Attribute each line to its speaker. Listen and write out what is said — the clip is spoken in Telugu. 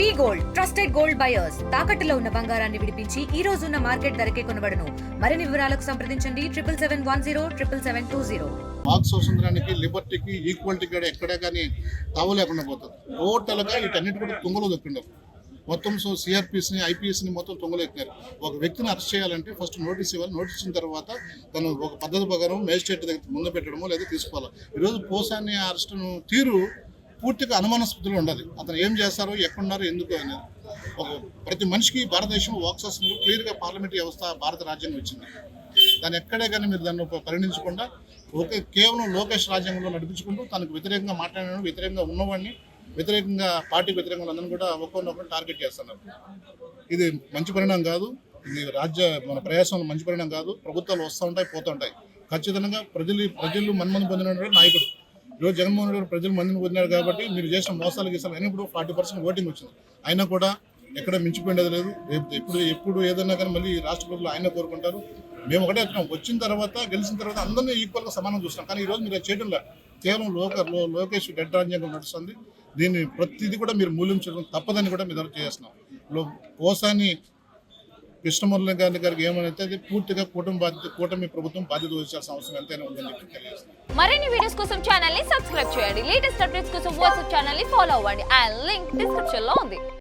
Speaker 1: వి గోల్డ్ ట్రస్టెడ్ గోల్డ్ బయర్స్ తాకట్టులో ఉన్న బంగారాన్ని విడిపించి ఈ రోజు ఉన్న మార్కెట్ ధరకే కొనబడును. మరిన్ని వివరాలకు సంప్రదించండి 7771077720.
Speaker 2: వాక్ స్వాతంత్రానికి, లిబర్టీకి, ఈక్వాలిటీకి కూడా ఎక్కడే కానీ తావు లేకుండా పోతుంది. టోటల్గా వీటన్నిటి కూడా తుంగలో దొక్కిండవు. మొత్తం సిఆర్పిఎస్ని, ఐపీఎస్ని మొత్తం తుంగలు ఎక్కినారు. ఒక వ్యక్తిని అరెస్ట్ చేయాలంటే ఫస్ట్ నోటీస్ ఇవ్వాలి. నోటీస్ ఇచ్చిన తర్వాత తను ఒక పద్ధతి ప్రకారం మేజిస్ట్రేట్ దగ్గర ముందు పెట్టడమో లేదా తీసుకోవాలి. ఈరోజు పోసాని అరెస్ట్ తీరు పూర్తిగా అనుమానాస్పదలో ఉండదు. అతను ఏం చేస్తారో, ఎక్కడున్నారో, ఎందుకు అనేది ఒక ప్రతి మనిషికి భారతదేశంలో వాక్సెస్లు క్లియర్గా పార్లమెంటరీ వ్యవస్థ భారత రాజ్యాంగం వచ్చింది. దాన్ని ఎక్కడే కానీ మీరు దాన్ని పరిగణించకుండా కేవలం లోకేష్ రాజ్యాంగంలో నడిపించుకుంటూ తనకు వ్యతిరేకంగా మాట్లాడిన, వ్యతిరేకంగా ఉన్నవాడిని, వ్యతిరేకంగా పార్టీకి వ్యతిరేకంగా అందరినీ కూడా ఒక్కొక్కరిని టార్గెట్ చేస్తున్నారు. ఇది మంచి పరిణామం కాదు. ఇది మన ప్రయాసంలో మంచి పరిణామం కాదు. ప్రభుత్వాలు వస్తూ ఉంటాయి, పోతూ ఉంటాయి. ఖచ్చితంగా ప్రజలు మన్మంది పొందిన నాయకుడు. ఈరోజు జగన్మోహన్ రెడ్డి ప్రజలు మందిని పొందినాడు కాబట్టి మీరు చేసిన మోసాలు గీసాలు అయినా ఇప్పుడు 40% ఓటింగ్ వచ్చింది. అయినా కూడా ఎక్కడ మించిపోయేది లేదు. ఎప్పుడు ఏదైనా కానీ మళ్ళీ రాష్ట్ర ప్రజలు ఆయన కోరుకుంటారు. మేము ఒకటే వచ్చిన తర్వాత, గెలిచిన తర్వాత అందరినీ ఈక్వల్గా సమానం చూస్తాం. కానీ ఈరోజు మీరు చేయడంలో కేవలం లోకేష్ డెడ్ రాజ్యాంగం నడుస్తుంది. దీన్ని ప్రతిదీ కూడా మీరు మూల్యం చేయడం తప్పదని కూడా మీరు చేస్తున్నాం. పోసాని కృష్ణమురళి గారికి ఏమైతే అది పూర్తిగా కూటమి ప్రభుత్వం బాధ్యత వహించాల్సిన అవసరం ఎంతైనా ఉందని తెలియజేస్తాం.
Speaker 3: మరిన్ని వీడియోస్ కోసం ఛానల్ ని సబ్స్క్రైబ్ చేయండి. లేటెస్ట్ అప్డేట్స్ కోసం వాట్సాప్ ఛానల్ ని ఫాలో అవ్వండి. ఆ లింక్ డిస్క్రిప్షన్ లో ఉంది.